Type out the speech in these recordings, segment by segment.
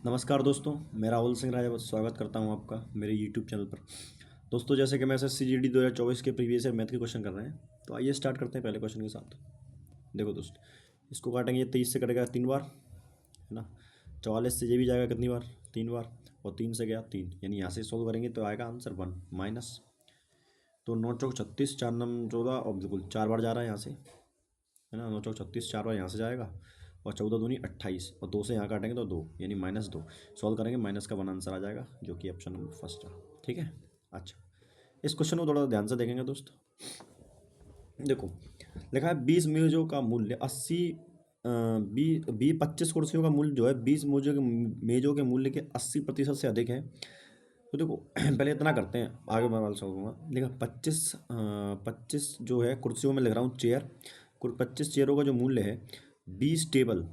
नमस्कार दोस्तों, मैं राहुल सिंह राजा स्वागत करता हूं आपका मेरे यूट्यूब चैनल पर। दोस्तों, जैसे कि मैं एसएससी जीडी 2024 के प्रीवियस ईयर मैथ के क्वेश्चन कर रहे हैं, तो आइए स्टार्ट करते हैं पहले क्वेश्चन के साथ। देखो दोस्त, इसको काटेंगे 23 से कटेगा 3 बार, है ना। 44 से ये भी जाएगा कितनी बार, 3 बार, और 3 से गया 3, यानी यहाँ से सॉल्व करेंगे तो आएगा आंसर 1 माइनस। तो 9 चौक 36, 4 नम 14, और बिल्कुल 4 बार जा रहा है यहाँ से, है ना। 9 चौक 36, 4 बार यहाँ से जाएगा, और 14 दूनी 28, और 2 से यहाँ काटेंगे तो 2, यानी -2। सॉल्व करेंगे, माइनस का 1 आंसर आ जाएगा, जो कि ऑप्शन नंबर फर्स्ट है। ठीक है। अच्छा, इस क्वेश्चन को थोड़ा ध्यान से देखेंगे दोस्त। देखो, लिखा है 20 मेजों का मूल्य 80, 25 कुर्सियों का मूल्य जो है 20 मेजों के मूल्य के 80% से अधिक है। तो देखो पहले इतना करते हैं, आगे मैं सॉल्व करूँगा। देखो 25 जो है कुर्सियों में लिख रहा हूँ चेयर, 25 चेयरों का जो मूल्य है 20 टेबल,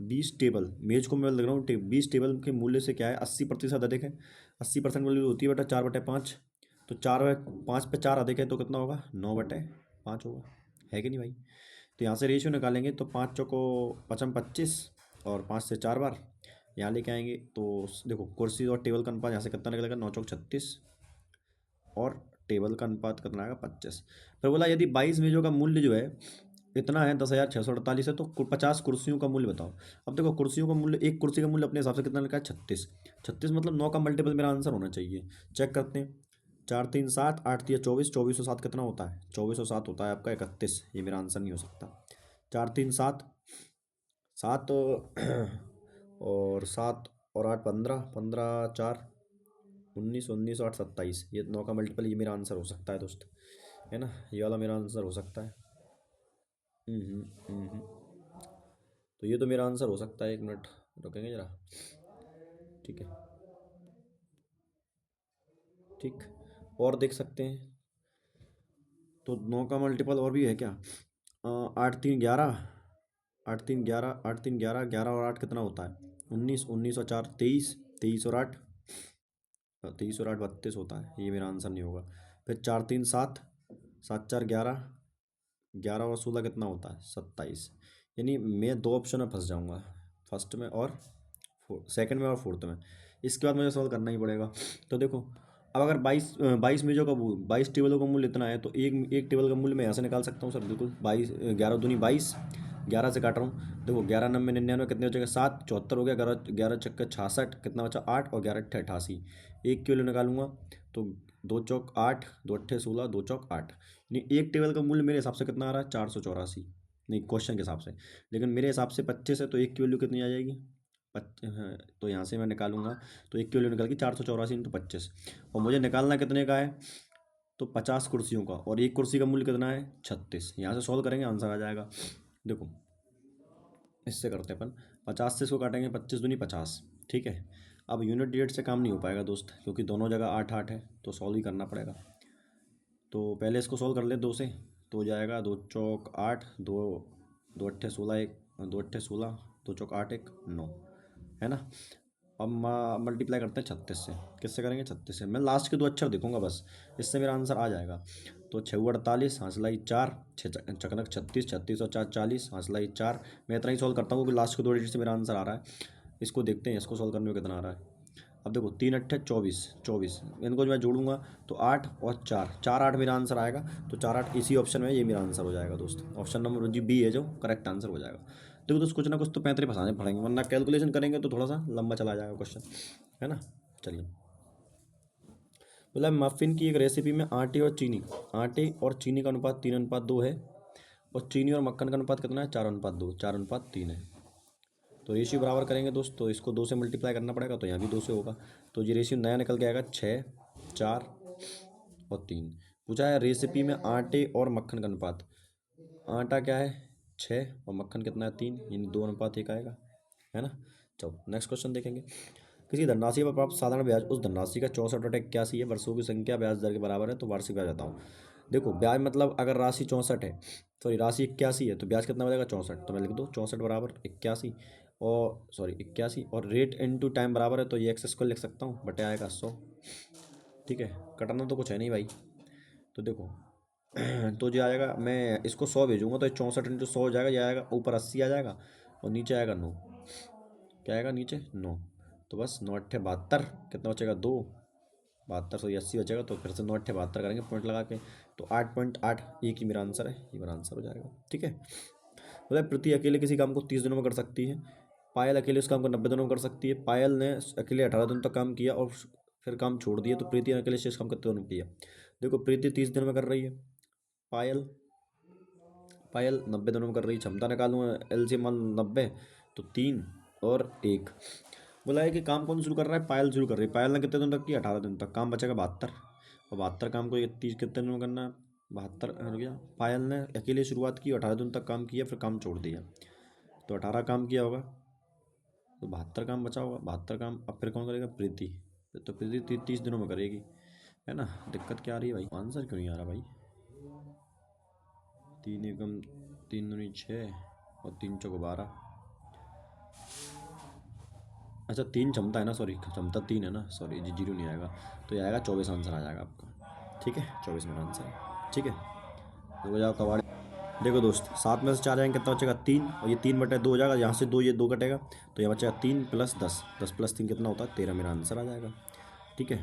20 टेबल मेज को मैं लिख रहा हूँ 20 टेबल के मूल्य से क्या है 80% अधिक है। 80% वैल्यू होती है बेटा 4/5, तो 4/5 अधिक है तो कितना होगा 9/5 होगा, है कि नहीं भाई। तो यहाँ से रेशियो निकालेंगे तो 5 चौको 25, और 5 से 4 बार यहाँ लेके आएंगे तो देखो कुर्सी और टेबल का अनुपात यहाँ से कितना निकलेगा 9 चौक 36, और टेबल का अनुपात कितना आएगा 25। फिर बोला यदि 22 मेजों का मूल्य जो है इतना है 10,648 है, तो 50 कुर्सियों का मूल्य बताओ। अब देखो कुर्सियों का मूल्य, एक कुर्सी का मूल्य अपने हिसाब से कितना लिखा है 36, 36 मतलब 9 का मल्टीपल मेरा आंसर होना चाहिए। चेक करते हैं, 4 3 7, 8 3 24, 24 और 7 कितना होता है 24 और 7 होता है आपका 31, ये मेरा आंसर नहीं हो सकता। 4 3 7, 7 और 7 और 8 15, 15 4 19, 19 8 27, ये 9 का मल्टीपल, ये मेरा आंसर हो सकता है दोस्त, है ना। ये वाला मेरा आंसर हो सकता है। हम्म, हम्म, हम्म। तो ये तो मेरा आंसर हो सकता है, 1 मिनट रुकेंगे जरा। ठीक है, ठीक। और देख सकते हैं, तो 9 का मल्टीपल और भी है क्या। 8 3 11, 8 3 11, 8 3 11, 11 और 8 कितना होता है 19, 19 और 4 23, 23 और 8, 23 और 8 32 होता है, ये मेरा आंसर नहीं होगा। फिर 4 3 7, 7 4 11, 11 और 16 कितना होता है 27, यानी मैं दो ऑप्शन में फंस जाऊंगा, फर्स्ट में और सेकंड में और फोर्थ में। इसके बाद मुझे सॉल्व करना ही पड़ेगा। तो देखो, अब अगर 22 मेजों का 22 टेबलों का मूल्य इतना है, तो एक एक टेबल का मूल्य मैं यहाँ से निकाल सकता हूँ सर, बिल्कुल 22, 11 दूनी 22, 11 से काट रहा हूँ। देखो 11 9 99 कितने हो जाएगा 7, 74 हो गया, 11 11 छक्के 66, कितना बचा 8, और 11 अट्ठे 88, एक के लिए निकालूंगा तो 2 चौक 8, 2 अट्ठे 16, 2 चौक 8, नहीं एक टेबल का मूल्य मेरे हिसाब से कितना आ रहा है 484, नहीं क्वेश्चन के हिसाब से, लेकिन मेरे हिसाब से 25 है, तो एक की वैल्यू कितनी आ जाएगी हाँ, तो यहाँ से मैं निकालूंगा तो एक की वैल्यू निकल गई 484 इंटू 25, और मुझे निकालना कितने का है तो 50 कुर्सियों का, और एक कुर्सी का मूल्य कितना है 36। यहाँ से सॉल्व करेंगे आंसर आ जाएगा। देखो इससे करते हैं अपन, 50 से इसको काटेंगे 25 दूनी 50, ठीक है। अब यूनिट डिजिट से काम नहीं हो पाएगा दोस्त, क्योंकि दोनों जगह 8 8 है, तो सॉल्व ही करना पड़ेगा। तो पहले इसको सॉल्व कर ले 2 से, तो हो जाएगा 2 चौक 8, 2 2 अट्ठे 16, एक 2 अट्ठे 16, 2 चौक 8 एक 9, है ना। अब मल्टीप्लाई करते हैं 36 से, किससे करेंगे 36 से, मैं लास्ट के दो अक्षर देखूंगा बस, इससे मेरा आंसर आ जाएगा। तो 6 48, हासिलाई 4, चकनक 36, 36 और 4 40, हासिलाई 4। मैं इतना ही सॉल्व करता हूँ क्योंकि लास्ट के दो डिजिट से मेरा आंसर आ रहा है। इसको देखते हैं, इसको सॉल्व करने में कितना आ रहा है। अब देखो 3 अट्ठे 24, 24 इनको जो मैं जोड़ूंगा तो 8 और 4, 4 8 मेरा आंसर आएगा, तो 4 8 इसी ऑप्शन में, ये मेरा आंसर हो जाएगा दोस्त, ऑप्शन नंबर जी बी है जो करेक्ट आंसर हो जाएगा। देखो दोस्त, कुछ ना कुछ तो पैंतरे फंसाने पड़ेंगे, वरना कैलकुलेशन करेंगे तो थोड़ा सा लंबा चला जाएगा क्वेश्चन, है ना। चलिए, बोला मफ़िन की एक रेसिपी में आटे और चीनी का अनुपात 3:2 है, और चीनी और मक्खन का अनुपात कितना है 4:2, 4:3 है। तो रेशियो बराबर करेंगे दोस्त, तो इसको 2 से मल्टीप्लाई करना पड़ेगा, तो यहाँ भी 2 से होगा, तो ये रेशियो नया निकल के आएगा 6 4 और 3। पूछा है रेसिपी में आटे और मक्खन का अनुपात, आटा क्या है 6 और मक्खन कितना है 3, यानी 2:1 आएगा, है ना। चलो नेक्स्ट क्वेश्चन देखेंगे। किसी धनराशि पर प्राप्त साधारण ब्याज उस धनराशि का 64/81 है, वर्षों की संख्या ब्याज दर के बराबर है, तो वार्षिक ब्याज बताओ। देखो ब्याज मतलब अगर राशि 64 है, सॉरी राशि 81 है, तो ब्याज कितना बनेगा 64, तो मैं लिख दो 64 बराबर 81, और सॉरी 81, और रेट इनटू टाइम बराबर है, तो ये x² लिख सकता हूँ, बटे आएगा 100। ठीक है, कटना तो कुछ है नहीं भाई। तो देखो तो जो आएगा, मैं इसको 100 भेजूंगा तो 64 × 100 हो जाएगा, ये आएगा ऊपर 80 आ जाएगा, और नीचे आएगा 9, क्या आएगा नीचे 9। तो बस 9 8 72 कितना बचेगा 2, 72 80 बचेगा। तो फिर से 9 8 72 करेंगे पॉइंट लगा के, तो 8.8 एक ही मेरा आंसर है, ये मेरा आंसर हो जाएगा। ठीक है, मतलब प्रीति अकेले किसी काम को 30 दिनों में कर सकती है, पायल अकेले उस काम को 90 दिनों में कर सकती है। पायल ने अकेले 18 दिन तक काम किया और फिर काम छोड़ दिया, तो प्रीति ने अकेले शेष काम कितने दिनों में किया? देखो प्रीति 30 दिन में कर रही है, पायल पायल 90 दिनों में कर रही है। क्षमता निकालूँ एलसीएम 90, तो 3 और 1। बोला है कि काम कौन शुरू कर रहा है? पायल शुरू कर रही है। पायल ने कितने दिन तक किया? 18 दिन तक। काम बचेगा 72, और 72 काम को ये 30 कितने दिन में करना है? 72 हो गया। पायल ने अकेले शुरुआत की, 18 दिन तक काम किया, फिर काम छोड़ दिया, तो 18 काम किया होगा, तो 72 काम बचा होगा। 72 काम अब फिर कौन करेगा? प्रीति। तो प्रीति 30 दिनों में करेगी, है ना। दिक्कत क्या आ रही है भाई? आंसर क्यों नहीं आ रहा भाई? 3 एकम 3 दूनी 6 और 3 चौक 12। अच्छा 3 क्षमता है ना, सॉरी क्षमता 3 है ना, सॉरी जी, 0 नहीं आएगा, तो ये आएगा 24 आंसर आ जाएगा आपका। ठीक है, 24 मेरा आंसर है। ठीक है, तो जाओ कबाड़। देखो दोस्त, 7 में से 4 जाएंगे कितना बचेगा? 3, और ये 3/2 हो जाएगा, यहाँ से 2, ये 2 कटेगा, तो यहाँ बचेगा 3 + 10, 10 + 3 कितना होता है? 13 मेरा आंसर आ जाएगा। ठीक है,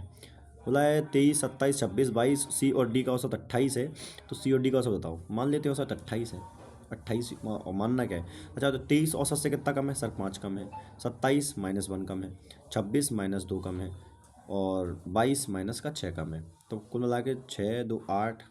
बोला है 23 27 26 22, सी और डी का औसत 28 है, तो सी और डी का औसत बताओ। मान लेते हैं औसत 28 है, 28 और मानना क्या है? अच्छा, तो 23 औसत से कितना कम है? सर 5 कम है। 27 -1 कम है, 26 -2 कम है, और 22 -6 कम है। तो कुल मिला के 6 2 8,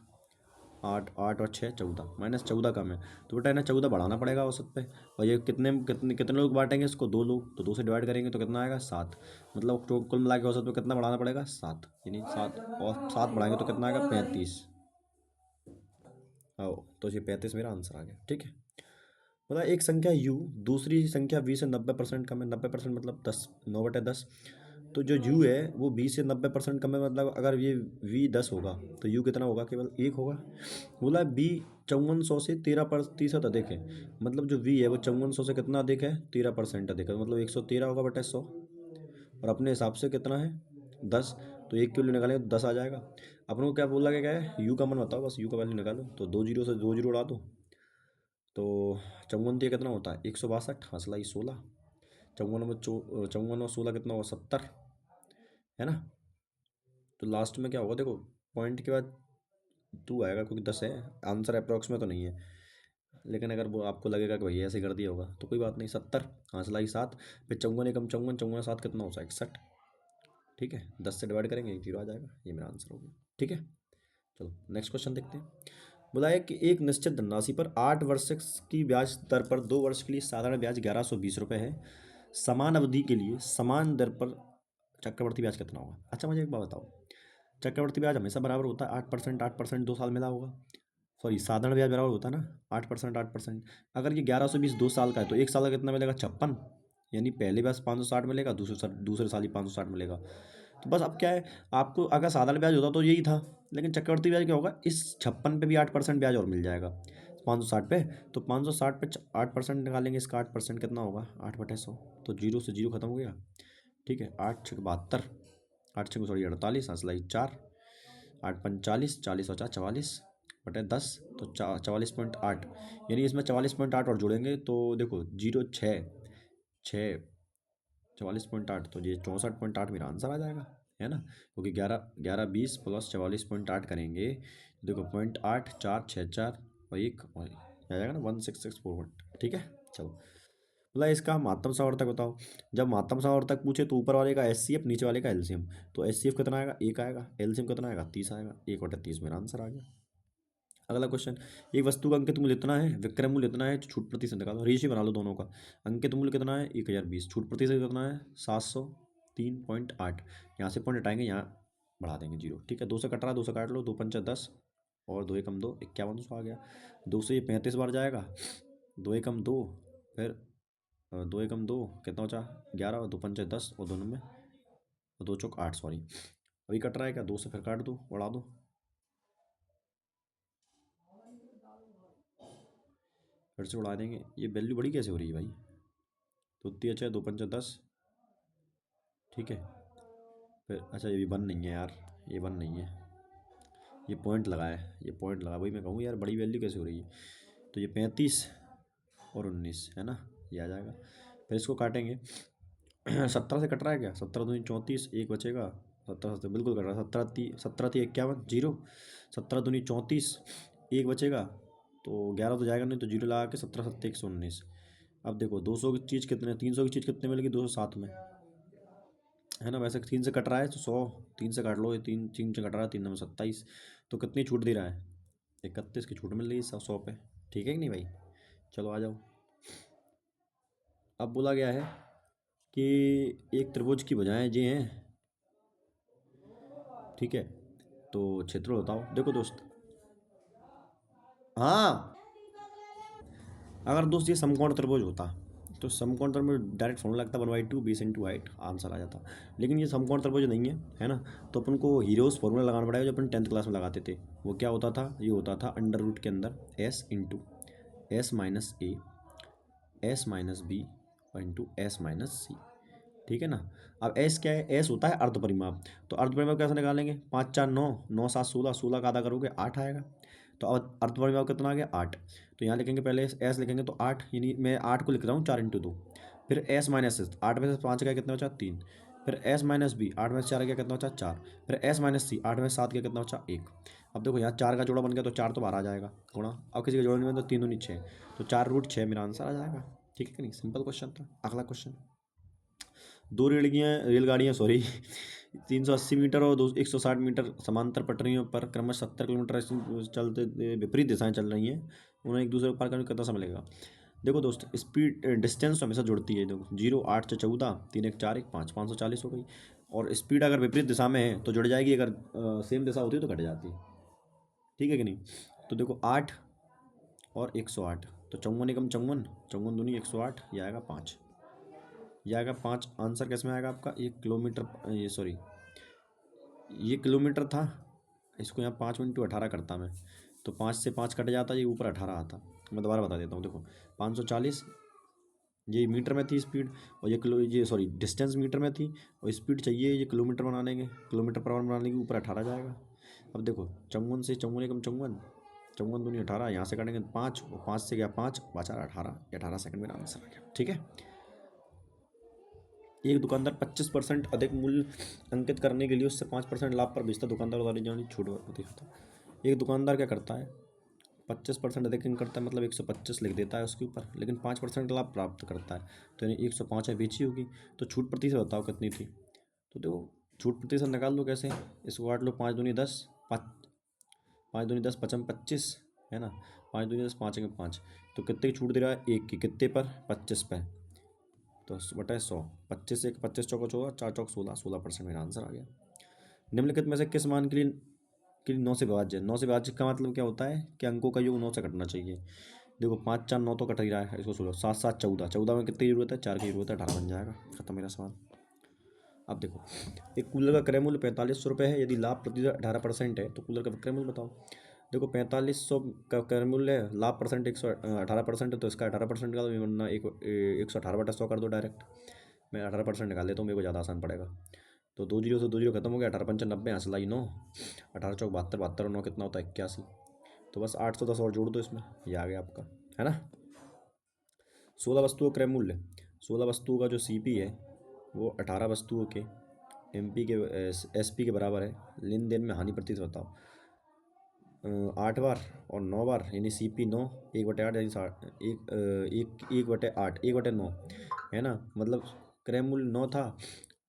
8 8 और 6 14, -14 कम है, तो बेटा इन्हें 14 बढ़ाना पड़ेगा औसत पे। और ये कितने कितने कितने लोग बांटेंगे इसको? 2 लोग, तो 2 से डिवाइड करेंगे तो कितना आएगा? 7। मतलब तो कुल मिला के औसत पे कितना बढ़ाना पड़ेगा? 7, यानी 7 और 7 बढ़ाएंगे तो कितना आएगा? 35। आओ, तो ये 35 मेरा आंसर आ गया। ठीक है, मतलब एक संख्या u दूसरी संख्या v से 90% कम है। 90% मतलब 10, 9/10। तो जो u है वो v से 90% कम है, मतलब अगर ये v 10 होगा तो u कितना होगा? केवल 1 होगा। बोला b 5400 से 13% अधिक है, मतलब जो v है वो 5400 से कितना अधिक है? 13% अधिक है, मतलब 113 होगा बटा 100, और अपने हिसाब से कितना है? 10, तो 1 के लिए निकालेंगे तो 10 आ जाएगा। अपन को क्या बोला गया है? u का मान बताओ, बस u का वैल्यू निकालो, तो 2 जीरो से 2 जीरो उड़ा दो, तो 54 कितना होता है? 162, हंसलाई 16, 54 और 16 कितना होगा? 70, है ना। तो लास्ट में क्या होगा? देखो पॉइंट के बाद 2 आएगा, क्योंकि 10 है, आंसर अप्रॉक्स में तो नहीं है, लेकिन अगर वो आपको लगेगा कि भैया ऐसे कर दिया होगा तो कोई बात नहीं। 70, हंसलाई 7, फिर 54 एकम 54, 54 7 कितना होता है? 61। ठीक है, 10 से डिवाइड करेंगे 1 जीरो आ जाएगा, ये मेरा आंसर हो गया। ठीक है, चलो नेक्स्ट क्वेश्चन देखते हैं। बोला है कि एक निश्चित धनराशि पर 8 वर्ष की ब्याज दर पर 2 वर्ष के लिए साधारण ब्याज 1120 रुपये है, समान अवधि के लिए समान दर पर चक्रवर्ती ब्याज कितना होगा? अच्छा मुझे एक बात बताओ, चक्रवर्ती ब्याज हमेशा बराबर होता है 8%, 8% 2 साल मिला होगा, सॉरी साधारण ब्याज बराबर होता है ना 8%, 8%। अगर ये 1120 2 साल का है, तो 1 साल का कितना मिलेगा? 56, यानी पहले ब्याज 560 मिलेगा, दूसरे साल ही 560 मिलेगा। तो बस अब क्या है, आपको अगर साधारण ब्याज होता तो यही था, लेकिन चक्रवर्ती ब्याज क्या होगा? इस 56 पे भी 8% ब्याज और मिल जाएगा 560 पे, तो 560 पे 8% निकालेंगे, इसका 8% कितना होगा? 8/100, तो जीरो से जीरो खत्म हो गया। ठीक है, 8 6 72, 8 6 सॉरी 48, हंसलाई 4, 8 5 40, 40 और 4 44/10, तो 44.8, यानी इसमें 44.8 और जोड़ेंगे तो देखो 0 6 6 44.8, तो ये 64.8 मेरा आंसर आ जाएगा, है ना, क्योंकि 11 11 20 + 44.8 करेंगे तो देखो 0.8 4 6 4 और 1 और आ जाएगा ना 16641। ठीक है, चलो मतलब इसका महत्तम सावर्तक बताओ। जब महत्तम सावर्तक पूछे तो ऊपर वाले का एचसीएफ, नीचे वाले का एलसीएम, तो एचसीएफ कितना आएगा? 1 आएगा, एलसीएम कितना आएगा? 30 आएगा, 1/30 मेरा आंसर आ गया। अगला क्वेश्चन, एक वस्तु का अंकित मूल्य इतना है, विक्रय मूल्य इतना है, छूट प्रतिशत निकालो, रेशियो बना लो दोनों का। अंकित मूल्य कितना है? 1020, छूट प्रतिशत कितना है? 703.8, यहाँ से पॉइंट हटाएंगे, यहाँ बढ़ा देंगे 0। ठीक है, 2 से कट रहा है, 2 से काट लो, 2 पंचा 10 और 2 एकम 2 5100 आ गया। 2 से ये 35 बार जाएगा, 2 एकम 2, फिर 2 एकम 2 कितना बचा? 11, और 2 पंचा 10 और दोनों में 2 चौक 8, सॉरी अभी कट रहा है क्या? 2 से फिर काट दो, बढ़ा दो, फिर से उड़ा देंगे। ये वैल्यू बड़ी कैसे हो रही है भाई? तो इतनी अच्छा है, 2 पंचा 10। ठीक है, फिर अच्छा ये भी 1 नहीं है यार, ये 1 नहीं है, ये पॉइंट लगा है, ये पॉइंट लगा, वही मैं कहूँ यार बड़ी वैल्यू कैसे हो रही है। तो ये 35 और 19 है ना, ये आ जाएगा। फिर इसको काटेंगे, 17 से कट रहा है क्या? 17 दूनी 34, एक बचेगा। 17 से बिल्कुल कट रहा है। 17 थी 51, जीरो। 17 दूनी 34, एक बचेगा। तो 11 तो जाएगा नहीं, तो जीरो लगा के 17 7 119। अब देखो 200 की चीज़ कितने, 300 की चीज़ कितने मिलेगी? 207 में, है ना? वैसे 3 से कट रहा है तो 100, 3 से काट लो, ये तीन तीन से कट रहा है, 3 9 27। तो कितनी छूट दे रहा है? 31 की छूट मिल रही है 100 पे। ठीक है कि नहीं भाई? चलो आ जाओ। अब बोला गया है कि एक त्रिभुज की भुजाएं ये हैं, ठीक है? तो क्षेत्रफल बताओ। देखो दोस्त, हाँ, अगर दोस्त ये समकोण त्रिभुज होता तो समकोण त्रिभुज डायरेक्ट फॉर्मूला लगता 1/2 बेस इंटू हाइट, आंसर आ जाता। लेकिन ये समकोण त्रिभुज नहीं है ना? तो अपन को हीरोज फॉर्मूला लगाना पड़ेगा जो अपन 10th क्लास में लगाते थे। वो क्या होता था? ये होता था अंडर रूट के अंदर s into s minus a, s minus b, into s minus c. ठीक है ना? अब एस क्या है? एस होता है अर्ध परिमाप। तो अर्ध परिमाप कैसे निकालेंगे? 5 4 9, 9 7 16, 16 का आधा करोगे 8 आएगा। तो अब अर्ध परिमाप कितना आ गया? 8। तो यहाँ लिखेंगे, पहले एस लिखेंगे तो 8, यानी मैं 8 को लिख रहा हूँ 4 × 2। फिर एस माइनस एस, 8 में से 5 गया कितना बचा? 3। फिर एस माइनस बी, 8 में से 4 गया कितना बचा? 4। फिर एस माइनस सी, 8 में से 7 गया कितना बचा? 1। अब देखो यहाँ 4 का जोड़ा बन गया तो 4 तो बाहर आ जाएगा गुणा। अब किसी का जोड़ा नहीं बना तो 3 दूनी 6, तो 4√6 मेरा आंसर आ जाएगा। ठीक है कि नहीं? सिंपल क्वेश्चन था। अगला क्वेश्चन, दो रेलगाड़ियाँ सॉरी 380 मीटर और 160 मीटर समांतर पटरियों पर क्रमश 70 किलोमीटर चलते विपरीत दिशाएं चल रही हैं। उन्हें एक दूसरे को पार करने में कितना समय लगेगा? देखो दोस्त, स्पीड डिस्टेंस तो हमेशा जुड़ती है। देखो 0 8 से 14, 3 1 4 1 5, 540 हो गई। और स्पीड अगर विपरीत दिशा में है तो जुड़ जाएगी, अगर सेम दिशा होती है तो घट जाती है। ठीक है कि नहीं? तो देखो 8 और 108, तो 54 एकम 54, 54 दूनी 108, ये आएगा 5। ये आएगा 5। आंसर किस में आएगा आपका? 1 किलोमीटर, ये सॉरी, ये किलोमीटर था। इसको यहाँ 5 × 18 करता मैं, तो 5 से 5 कट जाता, ये ऊपर 18 आता। मैं दोबारा बता देता हूँ। देखो 540, ये मीटर में थी स्पीड, और ये सॉरी डिस्टेंस मीटर में थी, और स्पीड चाहिए ये किलोमीटर बना लेंगे, किलोमीटर पर आवर बना लेंगे, ऊपर 18 जाएगा। अब देखो 54 से 54 एकम 54, 54 दूनी 18, यहाँ से काटेंगे 5, और 5 से गया 5, बचा 18, 18 सेकंड मेरा आंसर आ गया। ठीक है? एक दुकानदार 25% अधिक मूल्य अंकित करने के लिए उससे 5% लाभ पर बेचता। दुकानदार वाली जानी छूट दिखाता। एक दुकानदार क्या करता है? 25% अधिक अंक करता है, मतलब 125 लिख देता है उसके ऊपर, लेकिन 5% लाभ प्राप्त करता है। तो यानी 105 है, बेची होगी। तो छूट प्रतिशत बताओ कितनी थी? तो देखो छूट प्रतिशत निकाल लो कैसे? इसको काट लो, 5 दूनी 10, 5 दूनी 10, 5 25, है ना? 5 दूनी 10, 5 में 5, तो कितने की छूट दे रहा है? एक की। कितने पर? 25 पर। तो 100/100, 25 से 25 चौको 14, 4 चौक 16, 16% मेरा आंसर आ गया। निम्नलिखित में से किस मान के लिए 9 से विभाज्य? 9 से विभाज्य का मतलब क्या होता है? कि अंकों का योग 9 से कटना चाहिए। देखो 5 4 9 तो कट ही रहा है, इसको सोलो। 7 7 14, 14 में कितनी जरूरत है? 4 की जरूरत है, 18 बन जाएगा। खत्म मेरा सवाल। अब देखो, एक कूलर का क्रय मूल्य 4500 रुपये है। यदि लाभ प्रतिशत 18% है तो कूलर का विक्रय मूल्य बताओ। देखो 4500 का क्रय मूल्य है, लाभ परसेंट 118% है, तो इसका 18% का तो वरना 118/100 कर दो डायरेक्ट। मैं 18% निकाल लेता हूँ, मेरे को ज़्यादा आसान पड़ेगा। तो 2 जीरो से 2 जीरो खत्म हो गया। 18×5 = 90, यहाँ से लाई 9, 18 × 4 = 72, 72 और 9 कितना होता है? 81। तो बस 810 और जोड़ दो इसमें, ये आ गया आपका, है ना? 16 वस्तुओं क्रय मूल्य, 16 वस्तुओं का जो CP है वो 18 वस्तुओं के MP के SP के बराबर है। लेन देन में हानि प्रतिशत बताओ। 8 बार और 9 बार, यानी CP 9, 1/8, यानी 1/8, 1/9, है ना? मतलब क्रय मूल्य 9 था,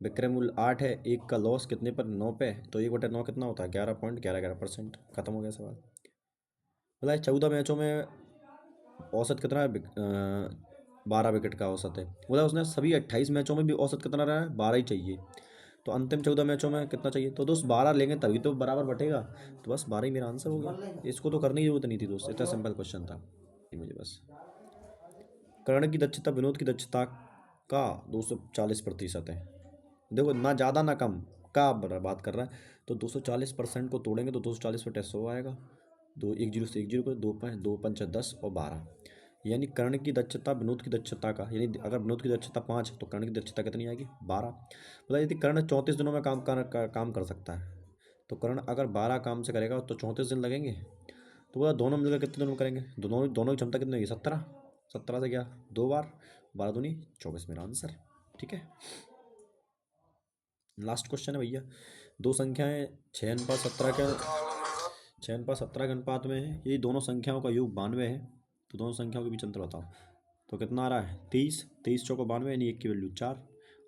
विक्रय मूल्य 8 है। एक का लॉस कितने पर? 9 पे। तो 1/9 कितना होता है? 11.11%। खत्म हो गया सवाल। बोला 14 मैचों में औसत कितना है? 12 विकेट का औसत है। बोला उसने सभी 28 मैचों में भी औसत कितना रहा है? 12 ही चाहिए। तो अंतिम 14 मैचों में कितना चाहिए? तो दोस्त 12 लेंगे तभी तो बराबर बटेगा। तो बस 12 ही मेरा आंसर हो गया। इसको तो करने की जरूरत नहीं थी दोस्त, इतना सिंपल क्वेश्चन था मुझे बस। कर्ण की दक्षता विनोद की दक्षता का 240% है। देखो ना ज़्यादा ना कम, का बात कर रहा है। तो 240% को तोड़ेंगे तो 240/100 आएगा। 1 0 से 1 0 को 2 10 और 12, यानी कर्ण की दक्षता विनोद की दक्षता का, यानी अगर विनोद की दक्षता 5 तो कर्ण की दक्षता कितनी आएगी? 12। मतलब यदि कर्ण 34 दिनों में काम कर सकता है, तो कर्ण अगर 12 काम से करेगा तो 34 दिन लगेंगे। तो बोला दोनों मिलकर कितने दिनों में करेंगे? दोनों दोनों की क्षमता कितनी होगी? 17। 17 से गया 2 बार, 12 दूनी 24 मेरा आंसर। ठीक है। लास्ट क्वेश्चन है भैया, दो संख्याएं 6:17 के अनुपात में है, ये दोनों संख्याओं का योग 92 है, तो दोनों संख्याओं के बीच अंतर बताओ। तो कितना आ रहा है 30, 30 चौको 92 यानी 1 की वैल्यू 4,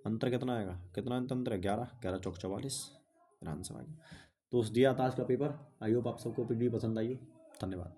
अंतर कितना आएगा, कितना अंतर है 11, 11 चौक 44, आंसर आ गया। तो उस दिया था आज का पेपर। आई होप आप सबको पीडीएफ पसंद आई हो। धन्यवाद।